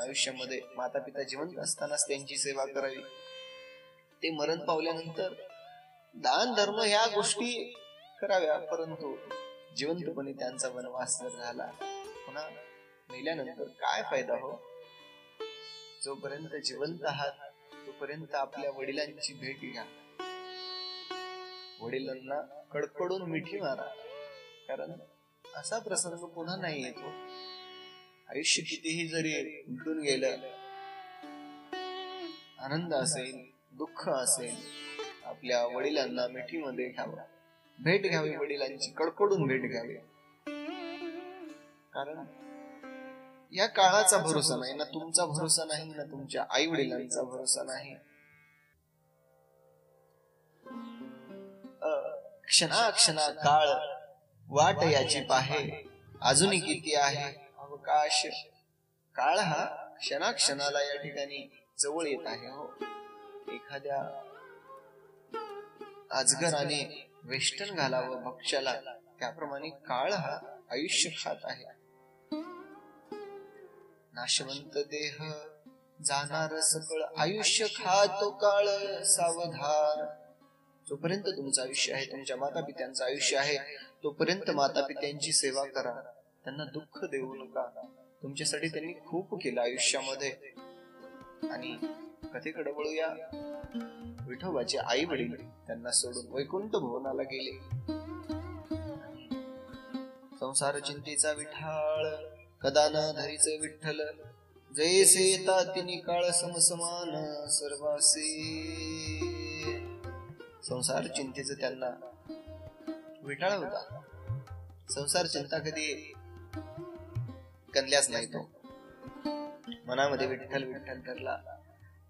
आयुष्यामध्ये माता पिता जिवंत असतानाच त्यांची सेवा करावी, ते मरण पावल्यानंतर दान धर्म ह्या गोष्टी कराव्या, परंतु जिवंतपणे त्यांचा वनवास जर झाला, पुन्हा मेल्यानंतर काय फायदा हो? जोपर्यंत जिवंत आहात तोपर्यंत आपल्या वडिलांची भेट घ्या, वडिलांना कडकडून मिठी मारा, कारण असा प्रसंग पुन्हा नाही येतो. आयुष्य कितीही जरी उलटून गेलं, आनंद असेल दुःख असेल, आपल्या वडिलांना मिठीमध्ये घ्यावं, भेट घ्यावी, वडिलांची कडकडून भेट घ्यावी. कारण या काळाचा भरोसा नाही ना, तुमचा भरोसा नाही ना, तुमच्या आई वडिलांचा भरोसा नाही. क्षणा काळ वाट याची पाहे, अजूनही किती आहे अवकाश. काळ हा क्षणाला या ठिकाणी जवळ येत आहे हो. एखाद्या अजगराने वेष्टन घालावं भक्ष्याला, त्याप्रमाणे काळ हा आयुष्य खात आहे. नाशवंत देह जाणार सकळ, आयुष्य खातो काळ सावधान. जोपर्यंत तुमचं आयुष्य आहे, तुमच्या माता पित्यांचं आयुष्य आहे, तोपर्यंत माता पित्यांची सेवा करा, त्यांना दुःख देऊ नका. तुमच्यासाठी त्यांनी खूप केलं आयुष्यामध्ये. आणि कथेकडे वळूया. विठोबाचे आई वडील त्यांना सोडून वैकुंठ भुवनाला गेले. संसार चिंतेचा विठाळ, कदा न धरीचे विठ्ठल, जैसे येता तिनी काळ समसमान सर्वासे. संसार चिंतेचं त्यांना विठाळ होता. संसार चिंता कधी गणल्याच नाही. तो मनामध्ये विठ्ठल विठ्ठल ठरला.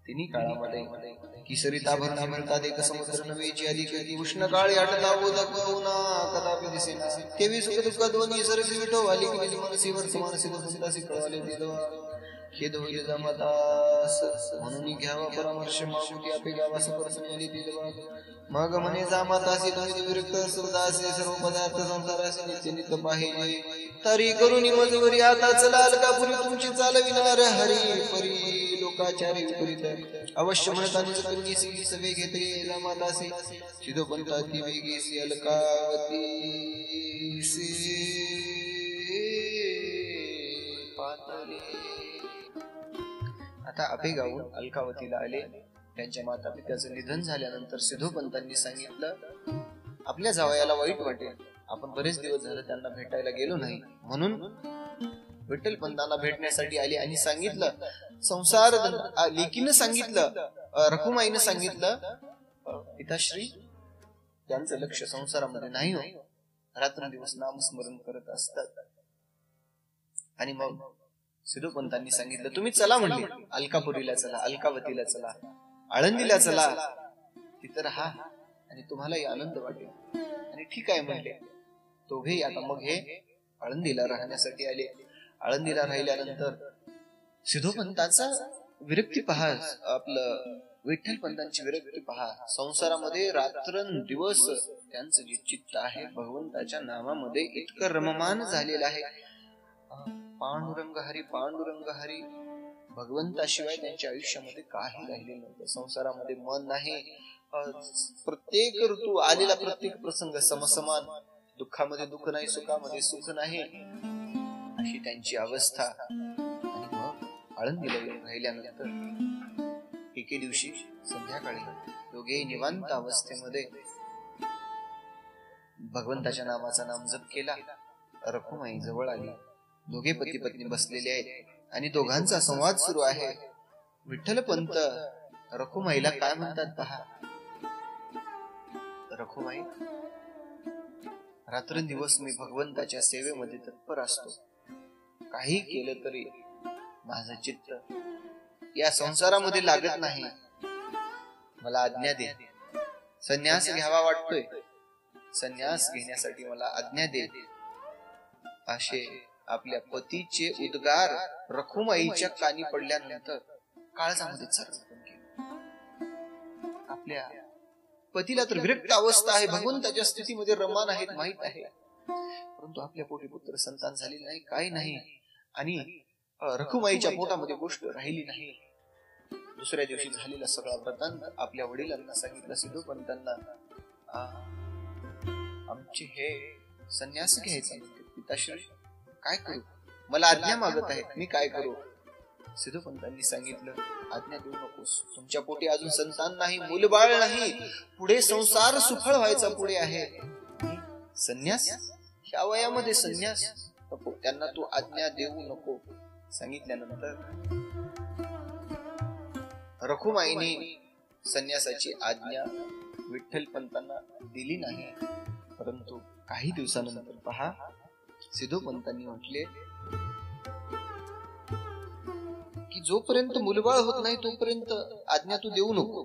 तिन्ही काळामध्ये किसरिता भरता भरता देख समुद्र नवेची अधिक उष्ण काळी आटला उदक उना कदापि दिसेना. तेवी सुख दुःख दोन्ही सरसी विठोबाली की मनसी वर्तमान सिद्धासी कळवाले देवा. खेद होईल जमतास म्हणून घ्यावा परामर्श मागुती आपे गावा सपरसंगली दिलवा. मग म्हणे जामातासी तुम्ही विरक्त सुरदासी सर्व पदार्थ संसारासी नित्य नित्य पाहिजे. तरी करून मजवरी आता चला अलकापुरी तुमची चालविणार हरी परी लोकाचारी विपरीत. अवश्य म्हणतानीच करून सवे घेते जामातासी सिद्धोपंता ती वेगेसी अलकावती पातळी. आता आपेगावून अलकावतीला आले. त्यांच्या माता पित्याचं निधन झाल्यानंतर सिद्धोपंतांनी सांगितलं, आपल्या जावयाला वाईट वाटेल, आपण बरेच दिवस झाले त्यांना भेटायला गेलो नाही, म्हणून विठ्ठलपंतांना भेटण्यासाठी आले. आणि सांगितलं, संसार लेकीनं सांगितलं, रखुमाईनं सांगितलं, पिताश्री त्यांचं लक्ष संसारामध्ये नाही हो, रात्रंदिवस नामस्मरण करत असतात. आणि मग सिद्धोपंतांनी सांगितलं, तुम्ही चला म्हणले, अलकापुरीला चला, अलकावतीला चला, आळंदीला चला, तिथं राहा आणि तुम्हालाही आनंद वाटेल. आणि ठीक आहे म्हणले. दोघेही आता मग हे आळंदीला राहण्यासाठी आले. आळंदीला राहिल्यानंतर सिद्धोपंतांचा विरक्ती पहा, आपलं विठ्ठलपंतांची विरक्ती पहा. संसारामध्ये रात्रंदिवस त्यांचं जे चित्त आहे भगवंताच्या नामामध्ये इतकं रममान झालेलं आहे. पांडुरंग हरी पांडुरंग हरी, भगवंताशिवाय त्यांच्या आयुष्यामध्ये काही राहिलेलं नव्हतं. संसारामध्ये मन नाही. प्रत्येक ऋतू आलेला प्रत्येक प्रसंग समसमान, दुःखामध्ये दुःख नाही, सुखामध्ये सुख नाही, अशी त्यांची अवस्था. आणि मग आळंदीला येऊन राहिल्यानंतर एके दिवशी संध्याकाळी दोघे निवांत अवस्थेमध्ये भगवंताच्या नामाचा नामजप केला. रखुमाई जवळ आली. दोघे पती पत्नी बसलेले आहेत आणि दोघांचा संवाद सुरू आहे. विठ्ठलपंत रखुमाईला काय म्हणतात पहा. रखुमाई, रात्रंदिवस मी भगवंताच्या सेवेमध्ये तत्पर असतो. काही केलं तरी माझं चित्त या संसारामध्ये लागत नाही. मला आज्ञा दे. संन्यास घ्यावा वाटतोय, संन्यास घेण्यासाठी मला आज्ञा दे. असे आपल्या पतीचे उद्गार रखुमाईच्या कानी पडल्यानंतर काळजामध्ये चरचरून गेले. आपल्या पतीला तर विरक्त अवस्था आहे, भगवंताच्या स्थितीमध्ये रमान आहेत माहित आहे, परंतु आपल्या पोटी पुत्र संतान झालेले नाही, काही नाही. आणि रखुमाईच्या पोटामध्ये गोष्ट राहिली नाही. दुसऱ्या दिवशी झालेला सगळा वृत्तांत आपल्या वडिलांना सांगितलं. सिद्धोपंतांना आमचे हे संन्यास घ्यायचा म्हणते. पिताश्री काय करू, मला आज्ञा मागत आहेत, मी काय करू? सिद्धोपंतांनी सांगितलं, आज्ञा देऊ नकोस, तुमच्या पोटी अजून संतान नाही, मूलबाळ नाही, पुढे संसार सुफळ व्हायचा पुढे आहे. संन्यास ह्या वयामध्ये संन्यास नको, त्यांना तू आज्ञा देऊ नको सांगितल्यानंतर रखुमाईने संन्यासाची आज्ञा विठ्ठलपंतांना दिली नाही. परंतु काही दिवसानंतर पहा, सिद्धोपंतांनी म्हटले की जोपर्यंत मुलबाळ होत नाही तोपर्यंत आज्ञा तू देऊ नको.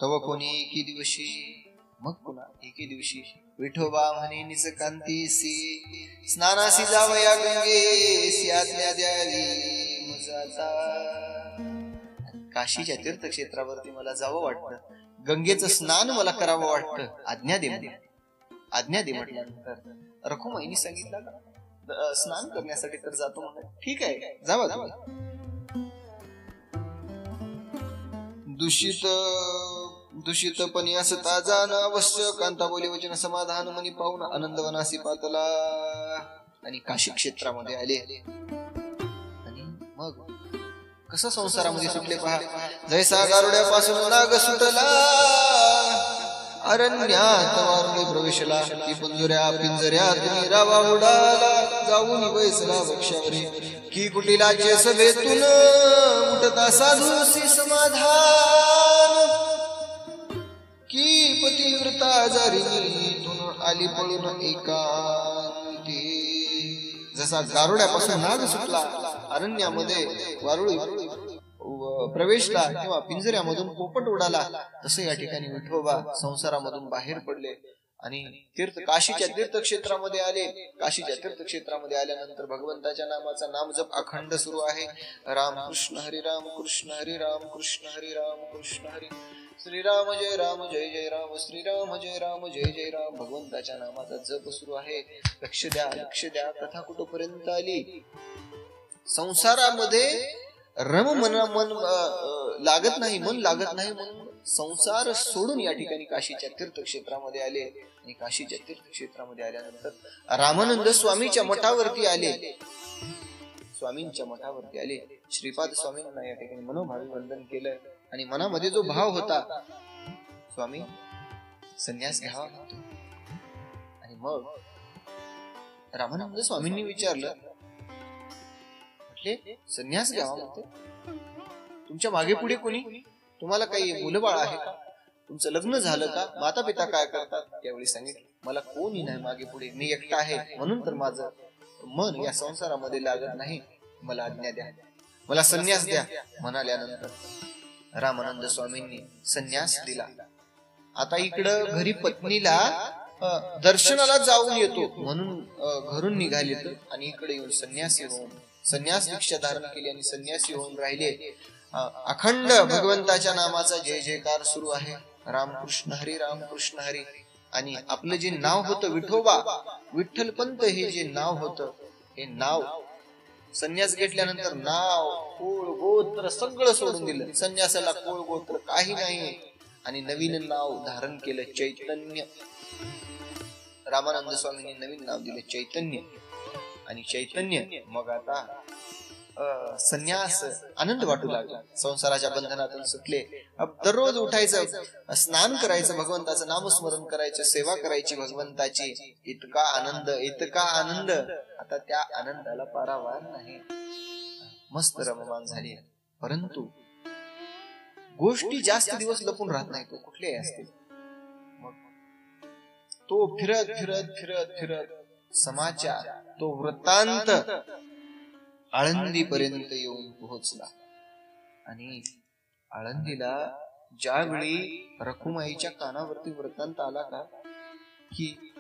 तव कोणी एके दिवशी, मग पुन्हा एके दिवशी विठोबा म्हणे निजकांतीसी, स्नानासी जावया गंगेसी, आज्ञा द्यावी मजाचा. काशीच्या तीर्थक्षेत्रावरती मला जावं वाटतं, गंगेचं स्नान मला करावं वाटतं, आज्ञा दे, आज्ञा दे. म्हटल्यानंतर रखुमाईने सांगितलं, स्नान करण्यासाठी तर जातो म्हणून, ठीक आहे जावा तुम्ही. दूषितपणी असता जाण अवश्य, कांता बोली वचन समाधान मनी पाहून आनंदवनासी पातला. आणि काशी क्षेत्रामध्ये आले. आणि मग कसं संसारामध्ये सुटले पहा. जैसा गारुड्यापासून नाग सुटला, अरण्यात वारुणी प्रवेशला, की पिंजऱ्यात रावा उडाला, जाऊन बैसला वृक्षावरी, की कुटिलाचे सभेतून उठता साधूसी समाधान, की पतिव्रता जारिनीतून आली पळून एकांती. जसा गारुड्यापासून नाग सुटला, अरण्यामध्ये वारुळी प्रवेशला किंवा पिंजऱ्यामधून पोपट उडाला, तसे या ठिकाणी विठोबा संसारामधून बाहेर पडले आणि काशीच्या तीर्थक्षेत्रामध्ये आले. काशीच्या तीर्थक्षेत्रामध्ये आल्यानंतर भगवंताच्या नामाचा नाम जप अखंड सुरू आहे. राम कृष्ण हरी राम कृष्ण हरी राम कृष्ण हरी राम कृष्ण हरी, श्रीराम जय राम जय जय राम, श्रीराम जय राम जय जय राम. भगवंताच्या नामाचा जप सुरू आहे. लक्ष द्या, लक्ष द्या. कथा कुठपर्यंत आली? संसारामध्ये मन लागत नाही, मन लागत नाही म्हणून संसार सोडून या ठिकाणी काशीच्या तीर्थक्षेत्रामध्ये आले. आणि काशीच्या तीर्थक्षेत्रामध्ये आल्यानंतर रामानंद स्वामीच्या मठावरती आले. स्वामींच्या मठावरती आले. श्रीपाद स्वामींना या ठिकाणी मनोभावी वंदन केलं. आणि मनामध्ये जो भाव होता, स्वामी संन्यास घ्यावा, आणि मग रामानंद स्वामींनी विचारलं, संन्यास घ्यावा म्हणते, तुमच्या मागे पुढे कोणी, तुम्हाला काही मुलबाळ आहे का, तुमचं लग्न झालं का, माता पिता काय करतात? त्यावेळी सांगितलं, मला कोणी नाही मागे पुढे, मी एकटा आहे, म्हणून तर माझं मन या संसारामध्ये लागत नाही, मला आज्ञा द्या, मला संन्यास द्या. म्हणाल्यानंतर रामानंद स्वामींनी संन्यास दिला. आता इकडं घरी पत्नीला दर्शनाला जाऊन येतो म्हणून घरून निघाले, आणि इकडे येऊन संन्यासी होऊन संन्यास दीक्षा धारण केली आणि संन्यासी होऊन राहिले. अखंड भगवंताच्या नामाचा जय जयकार सुरू आहे. रामकृष्ण हरी रामकृष्ण हरी. आणि आपलं जे नाव होतं विठोबा, विठ्ठलपंत हे जे नाव होतं, हे नाव संन्यास घेतल्यानंतर नाव, कुळ, गोत्र सगळं सोडून दिलं. संन्यासाला कुळ गोत्र काही नाही, आणि नवीन नाव धारण केलं, चैतन्य. रामानंद स्वामींनी नवीन नाव दिलं चैतन्य. आणि चैतन्य मग आता संन्यास आनंद वाटू लागला. संसाराच्या बंधनातून सुटले. दररोज उठायचं, स्नान करायचं, भगवंताचं नामस्मरण करायचं, सेवा करायची भगवंताची. इतका आनंद, इतका आनंद, आता त्या आनंदाला पारावार नाही. मस्त रममान झाली. परंतु गोष्टी जास्त दिवस लपून राहत नाही. तो कुठल्याही असतील, मग तो फिरत फिरत फिरत फिरत समाचार, तो वृत्तांत आळंदी पर्यंत येऊन पोहोचला. आणि आळंदीला ज्यावेळी रखुमाईच्या कानावरती वृत्तांत आला का, की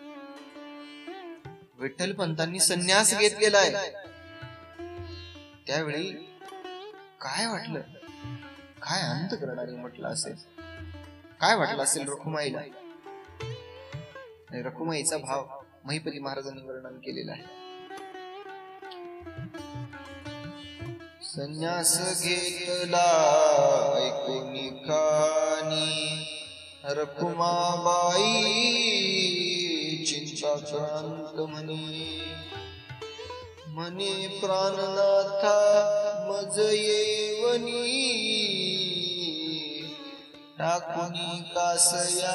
विठ्ठलपंतांनी संन्यास घेतलेला आहे, त्यावेळी काय वाटलं, काय अंत करणारी म्हटलं असेल, काय वाटलं असेल रखुमाईला. रखुमाईचा भाव महिपती महाराजांनी वर्णन केलेला आहे. संन्यास घेतला ऐकून कानी रखुमाबाई चिंताक्रांत म्हणे प्राणनाथा मज येवनी टाकुनी कासया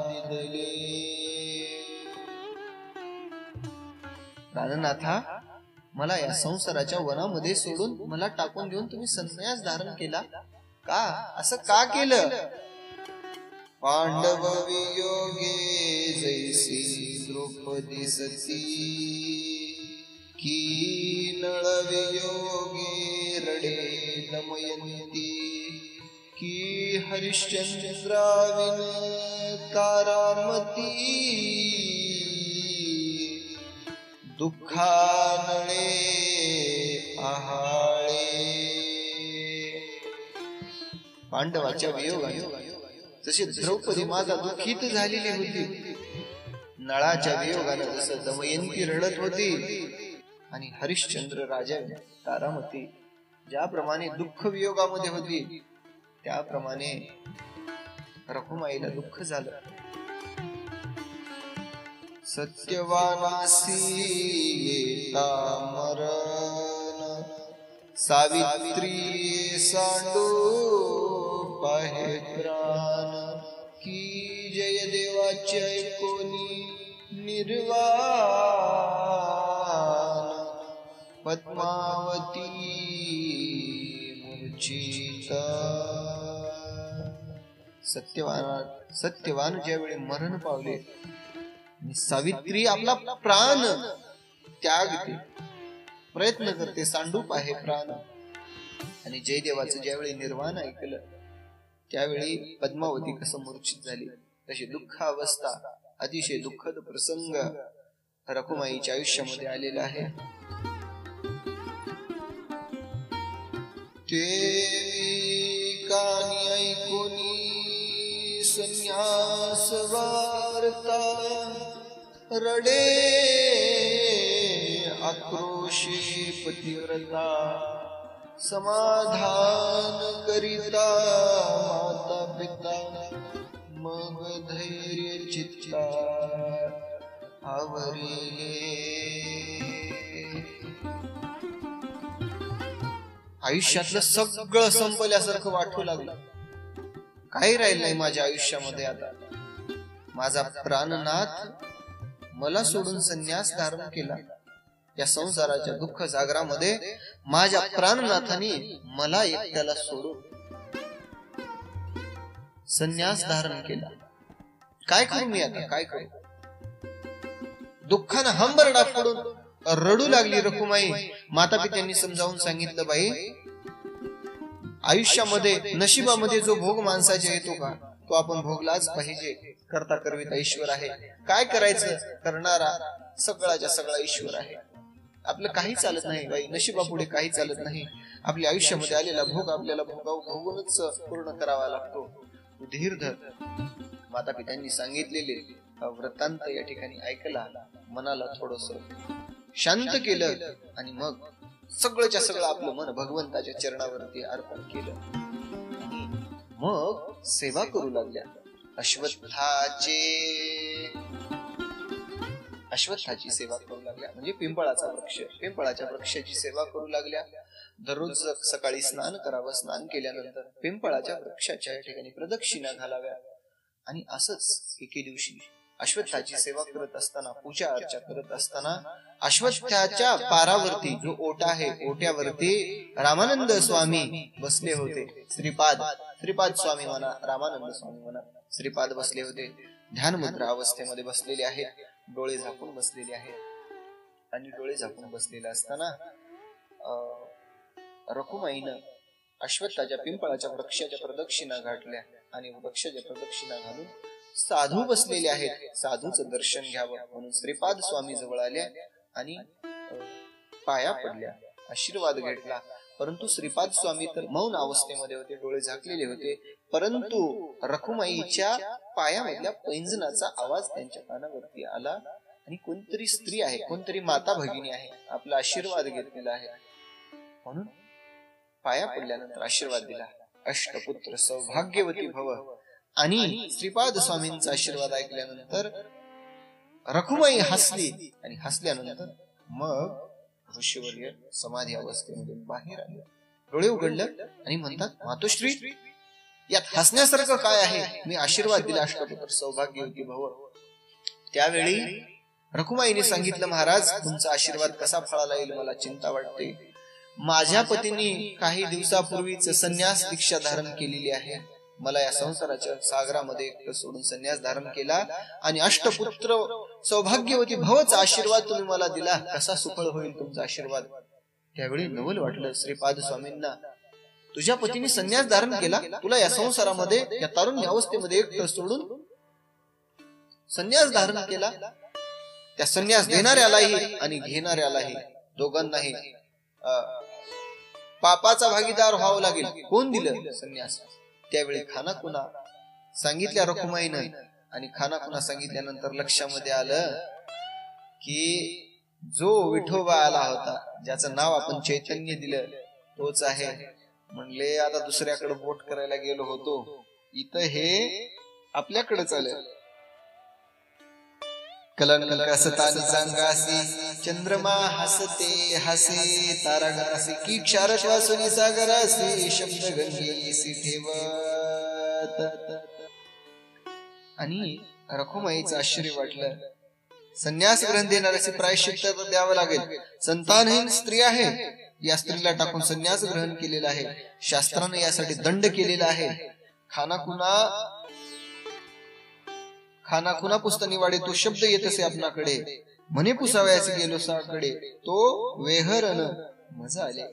दिदले. प्राणनाथा, मला या संसाराच्या वनामध्ये सोडून मला टाकून देऊन तुम्ही संन्यास धारण केला का? असं का केलं? पांडव वियोगे जैसी द्रौपदी सती की नळ वियोगे रडे दमयंती की हरिश्चंद्राविन तारामती दुःखानळे आहाळे. पांडवाच्या वियोगाने जशी द्रौपदी माता दुःखित झालेली होती, नळाच्या वियोगाने जसं दमयंती रडत होती आणि हरिश्चंद्र राजा तारामती ज्याप्रमाणे दुःख वियोगामध्ये होती, त्याप्रमाणे रखुमाईला दुःख झालं. सत्यवानासी येता मरण सावित्री सांडू पाहे प्राण की जय देवाचे ऐकोनी निर्वाण पद्मावती मूर्छिता. सत्यवान ज्यावेळी मरण पावले, सावित्री आपला प्राण त्यागते, प्रयत्न करते, सांडूप आहे प्राण. आणि जयदेवाचं ज्यावेळी निर्वाण ऐकलं, त्यावेळी पद्मावती कसं मूर्छित झाली. तशी दुःख अवस्था, अतिशय दुःखद प्रसंग रखुमाईच्या आयुष्यामध्ये आलेला आहे. ते कानी ऐकोनी संन्यास वार्ता रडे आक्रोशी पतिव्रता समाधान करिता माता पिता मग धैर्य चित्ता आवरिले. आयुष्यातलं सगळं संपल्यासारखं वाटू लागलं. काही राहिलं नाही माझ्या आयुष्यामध्ये आता. माझा प्राणनाथ मला सोडून संन्यास धारण केला. या संसाराच्या दुःख सागरामध्ये माझ्या प्राणनाथाने मला एकट्याला सोडून संन्यास धारण केला. काय करू मी आता, काय करू? दुःखानं हंबरडा फोडून रडू लागली रखुमाई. माता पित्यांनी समजावून सांगितलं, बाई, आयुष्यामध्ये नशिबामध्ये जो भोग माणसाचा येतो का, तो आपण भोगलाच पाहिजे. करता करविता ईश्वर आहे. काय करायचं, करणारा सगळाच्या सगळा ईश्वर आहे. आपलं काही चालत नाही बाई, नशिबापुढे काही चालत नाही. आपल्या आयुष्यामध्ये आलेला भोग आपल्याला भोगूनच पूर्ण करावा लागतो. धीर धर. माता पित्यांनी सांगितलेले वृत्तांत या ठिकाणी ऐकला, मनाला थोडस शांत केलं आणि मग सगळंच्या सगळं आपलं मन भगवंताच्या चरणावरती अर्पण केलं. मग सेवा करू लागल्या. अश्वत्थाची सेवा करू लागल्या, म्हणजे पिंपळाच्या वृक्षाची सेवा करू लागल्या. दररोज सकाळी स्नान करावं, स्नान केल्यानंतर पिंपळाच्या वृक्षाच्या या ठिकाणी प्रदक्षिणा घालाव्या. आणि असंच एके दिवशी अश्वत्थाची सेवा करत असताना, पूजा अर्चा करत असताना, अश्वत्थाच्या पारावरती जो ओटा आहे, ओट्यावरती रामानंद स्वामी बसले होते. श्रीपाद स्वामी म्हणा, रामानंद स्वामी म्हणा, श्रीपाद बसले होते. ध्यान मुद्रा अवस्थेमध्ये बसलेले आहेत, डोळे झाकून बसलेले आहेत. आणि डोळे झाकून बसलेले असताना रखुमाईनं अश्वत्थाच्या पिंपळाच्या वृक्षाच्या प्रदक्षिणा घातल्या. आणि वृक्षाच्या प्रदक्षिणा घालून साधू बसलेले आहेत, साधूचं दर्शन घ्यावं म्हणून श्रीपाद स्वामी जवळ आल्या आणि पाया पडल्या, आशीर्वाद घेतला. परंतु श्रीपाद स्वामी तर मौन अवस्थेमध्ये होते, डोळे झाकलेले होते. परंतु रखुमाईच्या पायामधल्या पैंजनाचा आवाज त्यांच्या कानावरती आला. आणि कोणतरी स्त्री आहे, कोणतरी माता भगिनी आहे, आपला आशीर्वाद घेतलेला आहे. म्हणून पाया पडल्यानंतर आशीर्वाद दिला, अष्टपुत्र सौभाग्यवती भव. आणि श्रीपाद स्वामींचा आशीर्वाद ऐकल्यानंतर रखुमाई हसली आणि हसल्यानंतर मग ऋषीवर्य समाधी अवस्थेमधून बाहेर आले, डोळे उघडले आणि म्हणतात, मातोश्री यात हसण्यासारखं काय आहे? मी आशीर्वाद दिला अष्टपुत्र सौभाग्यवती भव. त्यावेळी रखुमाईने सांगितलं, महाराज तुमचा आशीर्वाद कसा फळाला येईल मला चिंता वाटते. माझ्या पतीने काही दिवसापूर्वीच संन्यास दीक्षा धारण केलेली आहे. मला या संसाराच्या सागरामध्ये एकटं सोडून संन्यास धारण केला आणि अष्टपुत्र सौभाग्यवती भवचा आशीर्वाद तुम्ही मला दिला, कसा सुफळ होईल तुमचा आशीर्वाद. त्यावेळी नवल वाटलं श्रीपाद स्वामींना, तुझ्या पतीने संन्यास धारण केला, तुला या संसारामध्ये या तारुण्य अवस्थेमध्ये एकटं सोडून संन्यास धारण केला. त्या संन्यास देणाऱ्यालाही आणि घेणाऱ्यालाही दोघांनाही पापाचा भागीदार व्हावं लागेल. कोण दिलं संन्यास? त्यावेळी खानाखुना सांगितल्या रखुमाईनं आणि खानाखुना सांगितल्यानंतर लक्षामध्ये आलं की जो विठोबा आला होता, ज्याचं नाव आपण चैतन्य दिलं, तोच आहे. म्हणले आता दुसऱ्याकडे बोट करायला गेलो होतो, इथं हे आपल्याकडेच आलं. कलंक असतानी सांगासी चंद्रमा हसते हसे तारागणासी की क्षारश्वासुनी सागरासी शब्द गंगेसी ठेवत. आणि रखुमाईचं आश्चर्य वाटलं. संन्यास ग्रहण देणाऱ्याचे प्रायश्चित्त द्यावं लागेल. संतानहीन स्त्री आहे, या स्त्रीला टाकून संन्यास ग्रहण केलेला आहे. शास्त्राने यासाठी दंड केलेला आहे. खाना पुस्तनिवाडे तो शब्द येत असे आपणाकडे, म्हणे पुसावयाचे गेलो साकडे, तो वेहरन मजा आले.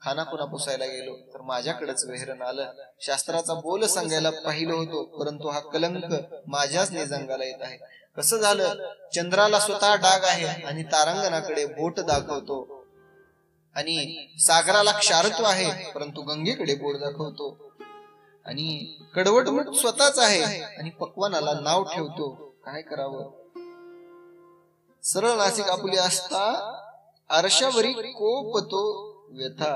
खाना पुसायला गेलो तर माझ्याकडेच वेहरन आलं. शास्त्राचा बोल सांगायला पाहिलं होतो, परंतु हा कलंक माझ्याच निजंगाला येत आहे. कसं झालं? चंद्राला स्वतः डाग आहे आणि तारांगणाकडे बोट दाखवतो, आणि सागराला क्षारत्व आहे परंतु गंगेकडे बोट दाखवतो, आणि कडवट स्वतःच आहे आणि पक्वानाला नाव ठेवतो. काय करावं? सरळ नासिक आपुले असता आरशावरी कोपतो व्यथा,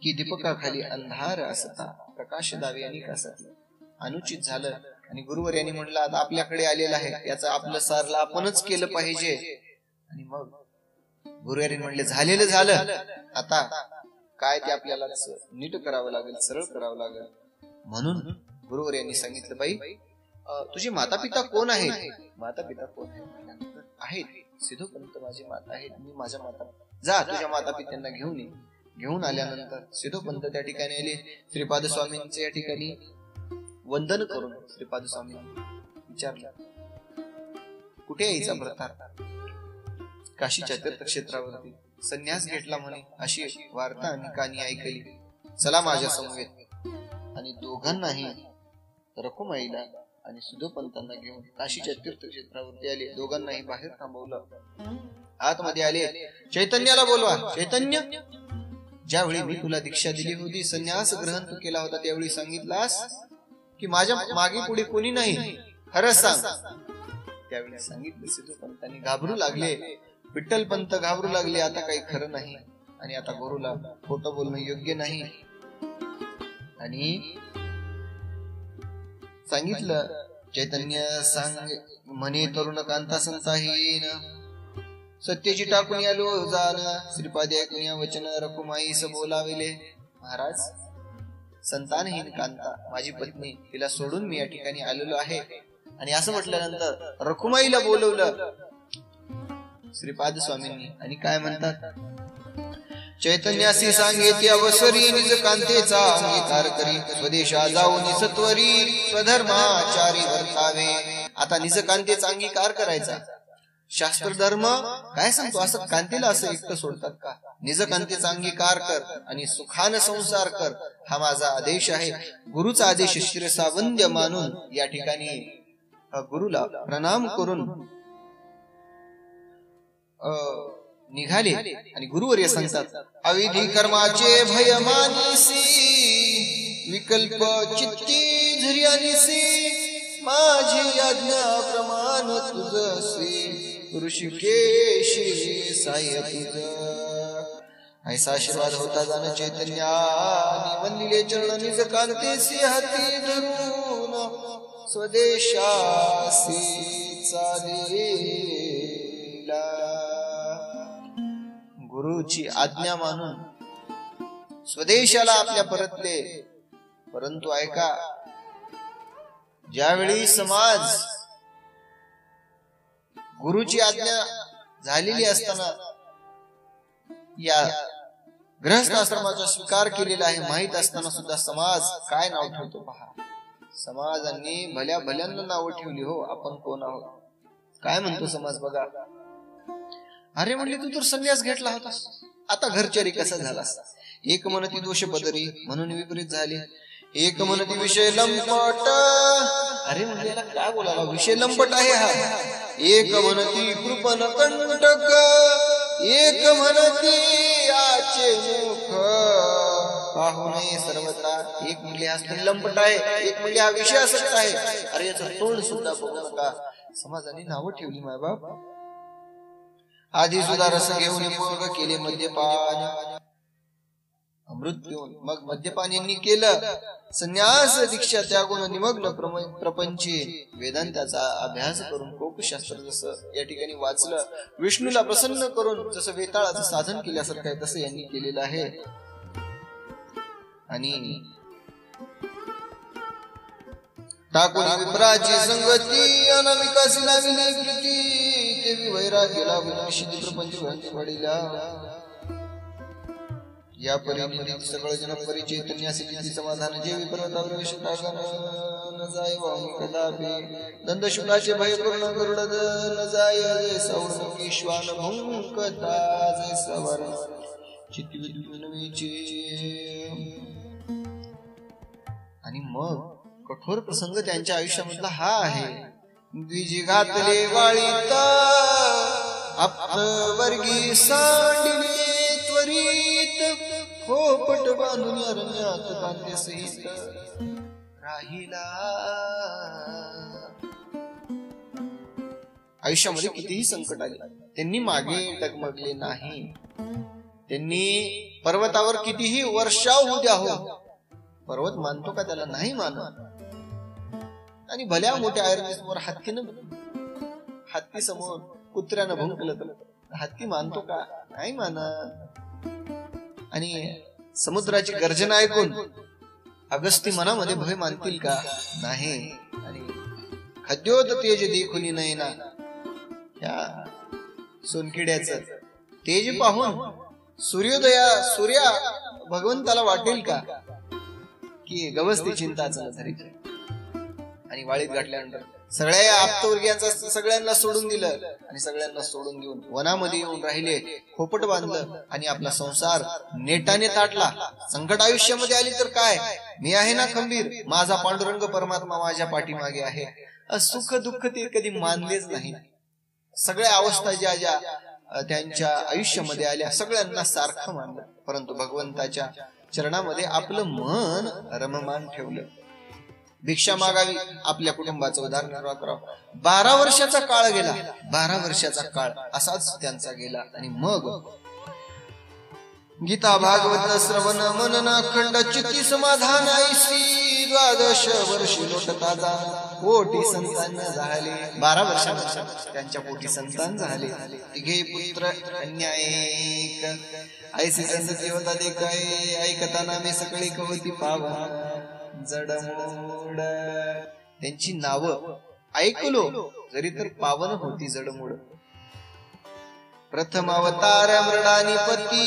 की दीपकाखाली अंधार असता प्रकाश दावे आणि कसं. अनुचित झालं आणि गुरुवर यांनी म्हणलं, आता आपल्याकडे आलेला आहे, याचा आपलं सारला आपणच केलं पाहिजे. आणि मग गुरुवारी म्हणले, झालेलं झालं, आता काय ते आपल्याला नीट करावं लागेल, सरळ करावं लागेल. म्हणून गुरुवर यांनी सांगितलं, बाई तुझे माता पिता कोण आहेत? माता पिता कोण आहेत? सिद्धोपंत माझे माता आहेत, मी माझ्या माता. जा तुझ्या माता पित्यांना घेऊन ये. घेऊन आल्यानंतर सिद्धोपंत त्या ठिकाणी आले. श्रीपाद स्वामींचे या ठिकाणी वंदन करून श्रीपाद स्वामी विचारलं, कुठे यायचा प्रतार? काशीच्या तीर्थक्षेत्रावरती संन्यास घेतला म्हणे, अशी वार्ता आणि कानी ऐकली. चला माझ्या समवेत. आणि दोघांनाही रखुमाईला आणि सिद्धोपंतांना घेऊन काशीच्या तीर्थक्षेत्रावरती आले. दोघांनाही बाहेर थांबवलं. आतमध्ये आले. चैतन्याला बोलवा. चैतन्य, ज्यावेळी मी तुला दीक्षा दिली होती, संन्यास ग्रहण तू केला होता, त्यावेळी सांगितलास की माझ्या मागे पुढे कोणी नाही, खरं सांग. त्यावेळी सांगितलं. सिद्धोपंतांनी घाबरू लागले. विठ्ठलपंत घाबरू लागले. आता काही खरं नाही आणि आता गुरुला खोटं बोलणं योग्य नाही. आणि सांगितलं, चैतन्य सांग म्हणे, तरुण कांता संताहीन सत्यची टाकून आलो जाण. श्रीपाद ऐकून या वचन रखुमाईस बोलाविले. महाराज, संतानहीन कांता माझी पत्नी, तिला सोडून मी या ठिकाणी आलेलो आहे. आणि असं म्हटल्यानंतर रखुमाईला बोलवलं श्रीपाद स्वामींनी. आणि काय म्हणतात? चैतन्यासी सांगे त्या अवसरी निज कांतेचा अंगीकार करी, स्वदेशा जाऊन सत्वरी स्वधर्माचारी वर्तावे. आता निज कांतेचा अंगीकार करायचा. शास्त्र धर्म काय सांगतो? असं कांतीला असं एकटं सोडतात का? निज कांतीचा अंगीकार कर आणि सुखान संसार कर, हा माझा आदेश आहे. गुरुचा आदेश शिरसावंद्य मानून या ठिकाणी गुरुला प्रणाम करून निघाले. आणि गुरुवर्य सांगतात, अविधी कर्माचे भय मानिसी, विकल्प चित्ती धैर्यानिसी, माझी आज्ञा प्रमाण तुझसे, ऋषिकेशी साय तुझ. ऐसा आशीर्वाद होता जाण चैतन्या वंदिले चरण निज कांतेसी हाती धरून स्वदेशासी चालीला. गुरुची आज्ञा मानून स्वदेशाला आपल्या परतले. परंतु ऐका, ज्यावेळी समाज गुरुची आज्ञा झालेली असताना या गृहस्थ आश्रमाचा स्वीकार केलेला आहे माहित असताना सुद्धा समाज काय नाव ठेवतो पहा. समाजांनी भल्या भल्यांना नाव ठेवली. हो, आपण कोण आहोत? काय म्हणतो समाज बघा. अरे म्हणले, तू तर संन्यास घेतला होतास, आता घरचारी कसा झालास? एक म्हणती दोष पदरी म्हणून विपरीत झाले, एक म्हणती विषय लंपट. अरे म्हणजे याला काय बोलायला, विषय लंपट आहे हा. एक म्हणती कृपण कंटक, एक म्हणती आचे मुख पाहू नये सर्वत्र. एक म्हणले हा स्त्री लंपट आहे, एक म्हणले हा विषय असत आहे. अरे याचं तोंड सुद्धा बघू नका. समाजाने नावं ठेवली मायबाप. आधी सुद्धा रस घेऊन मग केले मद्यपान, अमृत पिऊन मग मद्यपान यांनी केलं. संन्यास दीक्षा त्यागून निमग्न प्रपंची वेदांताचा अभ्यास करून कोकशास्त्र जसं या ठिकाणी वाचलं, विष्णूला प्रसन्न करून जसं वेताळाचं साधन केल्यासारखं आहे तसं यांनी केलेलं आहे. आणि टाकून विप्राची संगती अनाविकासी लाविली कृती, देवी वैराग्याला विनाशिधी प्रपंच वाढीला. या परिणिती सकळ जन परिचैतन्यासी किती समाधान जेवी पर्वतावर विष टाकन न जाय वाहून कदापि, दंडशुलाचे भय पूर्ण गरुड न जाय जैसा उर्मुखीश्वान भुंकता जैसा वर चित्तविद्विनवीचे. आणि मग कठोर प्रसंग त्यांच्या आयुष्यामधला हा आहे. द्विजी घातले वाळीत वर्गी सांडिले त्वरित, खोपट बांधून अरण्यात कांते सहित राहिला. आयुष्यामध्ये कितीही संकट आले त्यांनी मागे डगमगले नाही. त्यांनी पर्वतावर कितीही वर्षाव होऊ द्या, हो, पर्वत मानतो का त्याला? नाही मानत. आणि भल्या मोठ्या समोर हत्ती समोर कुत्र्यानं भुंकलं तर हत्ती मानतो का? नाही मानत. आणि समुद्राची गर्जना ऐकून अगस्ती मनामध्ये भय मानतील का? नाही. आणि खद्योत तेज देखुनी नयना, या सोनकिड्याचं तेज पाहून सूर्या भगवंताला वाटेल का की गवस्ती चिंताचा नजरेची. आणि वाळीत गाठल्यानंतर सगळ्या आप्तवर्गीयांचा सगळ्यांना सोडून दिलं आणि सगळ्यांना सोडून देऊन वनामध्ये येऊन राहिले, खोपट बांधलं आणि आपला संसार नेटाने ताटला. संकट आयुष्यामध्ये आली तर काय, मी आहे ना खंबीर, माझा पांडुरंग परमात्मा माझ्या पाठीमागे आहे. सुख दुःख ते कधी मानलेच नाही. सगळ्या अवस्था ज्या ज्या त्यांच्या आयुष्यामध्ये आल्या सगळ्यांना सारखं मानलं, परंतु भगवंताच्या चरणामध्ये आपलं मन रममान ठेवलं. भिक्षा मागावी, आपल्या कुटुंबाचं उदाहरण करावं. 12 वर्षाचा काळ गेला. 12 वर्षाचा काळ असाच त्यांचा गेला. आणि मग गीता भागवत श्रवण मनन अखंड चित्ती समाधान ऐसी 12 वर्षी लोटता जा कोटी संतान झाले. 12 वर्षानंतर त्यांच्या पोटी संतान झाले. तिघे पुत्र अन्यायिक ऐसी संतती होता देखाय, ऐकताना मी सगळी कवती पावा जडमूड. त्यांची नावं ऐकलो जरी तर पावन होती जडमूड. प्रथम अवतार मृडानिपती,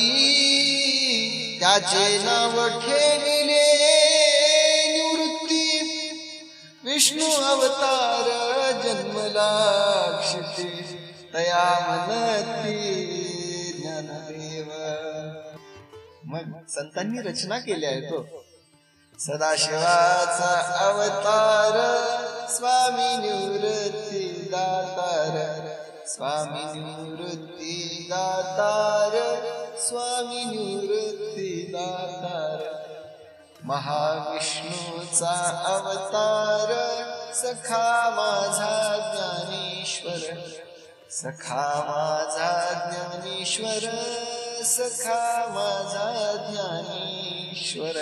त्याचे नाव ठेविले निवृत्ती. विष्णू अवतार जन्मला क्षिती, तया मनती ज्ञानदेव. मग संतांनी रचना केली आहे तो सदाशिवाचा अवतार, स्वामी निवृत्ती दातार, स्वामी निवृत्ती दातार, स्वामी निवृत्ती दातार. महाविष्णूचा अवतार, सखा माझा ज्ञानेश्वर, सखा माझा ज्ञानेश्वर, सखा माझा ज्ञानेश्वर.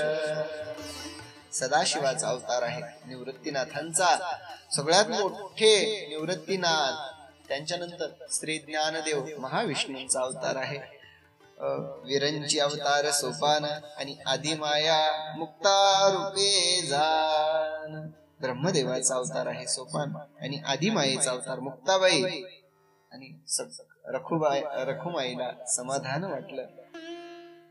सदाशिवाचा अवतार आहे निवृत्तीनाथांचा. सगळ्यात मोठे निवृत्तीनाथ, त्यांच्यानंतर श्री ज्ञानदेव महाविष्णूंचा अवतार आहे. विरंची अवतार सोपान आणि आदिमाया मुक्ता रूपे जान. ब्रह्मदेवाचा अवतार आहे सोपान आणि आदिमायेचा अवतार मुक्ताबाई. आणि रखुमाईला समाधान वाटलं.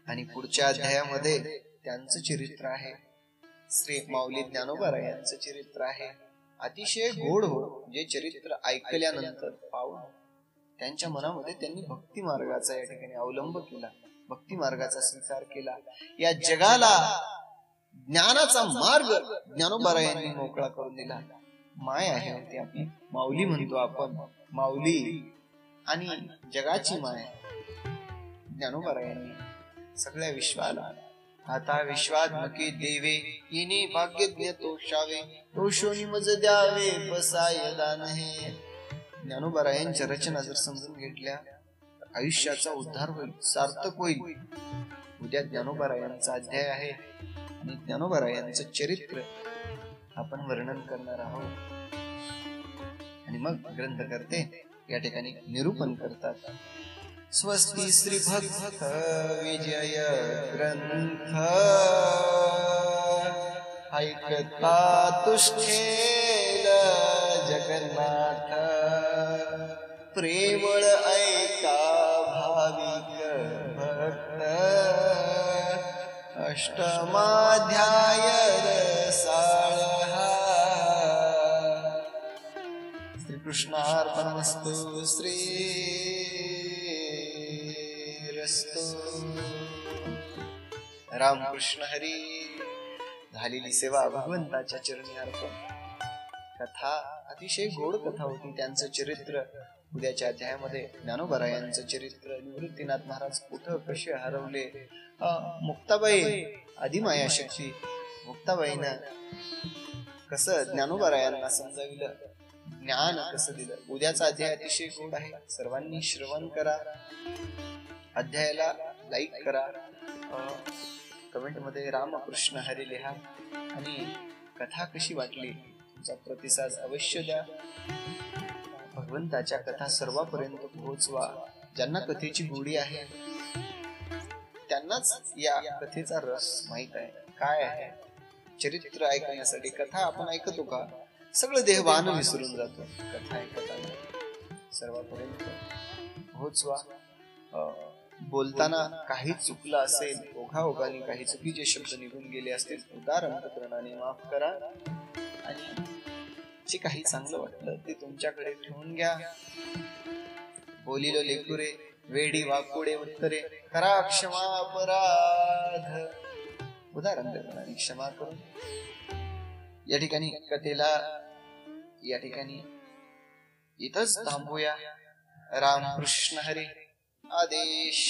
आणि पुढच्या अध्यायामध्ये त्यांचं चरित्र आहे. श्री माऊली ज्ञानोबा यांचं चरित्र आहे. अतिशय गोड हो, जे चरित्र ऐकल्यानंतर पाहून त्यांच्या मनामध्ये त्यांनी भक्ती मार्गाचा या ठिकाणी अवलंब केला, भक्ती मार्गाचा स्वीकार केला. या जगाला ज्ञानाचा मार्ग ज्ञानोबा यांनी मोकळा करून दिला. माय आहे होती आपली, माऊली म्हणतो आपण, माऊली आणि जगाची माय ज्ञानोबा यांनी सगळ्या विश्वाला. आता विश्वात्मके देवे येणे भाग्यज्ञ तोषावे, तोषोनी मज द्यावे बसाय दान हे. ज्ञानोबा यांच्या रचना जर समजून घेतल्या तर आयुष्याचा उद्धार होईल, सार्थक होईल. उद्या ज्ञानोबा यांचा अध्याय आहे आणि ज्ञानोबा यांचं चरित्र आपण वर्णन करणार आहोत. आणि मग ग्रंथकर्ते या ठिकाणी निरूपण करतात. स्वस्ति श्री भक्त विजय ग्रंथ ऐकता तुष्टेल जगन्नाथ. प्रेमळ ऐका भाविक भक्त. अष्टमाध्याय रसाळ श्रीकृष्णार्पणमस्तु. श्री रामकृष्ण हरी. झालेली सेवा भगवंताच्या चरणी अर्पण. कथा अतिशय गोड कथा होती. त्यांचं चरित्र उद्याच्या अध्यायामध्ये ज्ञानोबा यांचं चरित्र, निवृत्तीनाथ महाराज कुठं कसे हरवले, मुक्ताबाई आदिमाया शक्ती, मुक्ताबाईनं कसं ज्ञानोबा यांना समजाविलं, ज्ञान कसं दिलं. उद्याचा अध्याय अतिशय गोड आहे. सर्वांनी श्रवण करा, अध्यायाला लाईक करा, कमेंट मध्ये रामकृष्ण हरी लिहा आणि कथा कशी वाटली तुमचा प्रतिसाद अवश्य द्या. भगवंताच्या कथा सर्वांपर्यंत पोहोचवा. ज्यांना कथेची गोडी आहे त्यांनाच या कथेचा रस माहित आहे, काय आहे. चरित्र ऐकण्यासाठी कथा आपण ऐकतो का? सगळं देहभान विसरून जातो. कथा ऐकताना सर्वांपर्यंत पोहोचवा. बोलताना काही चुकलं असेल, ओघाओघाने काही चुकीचे शब्द निघून गेले असतील, उदार अंतकरणाने माफ करा. आणि जे काही चांगलं वाटलं ते तुमच्याकडे ठेवून घ्या. बोलिलो लेकुरे वेडी वाकुडे उत्तरे, करा क्षमा अपराध. उदार अंतकरणाने क्षमा करून या ठिकाणी कथेला या ठिकाणी इथंच थांबूया. रामकृष्ण हरी. आदेश.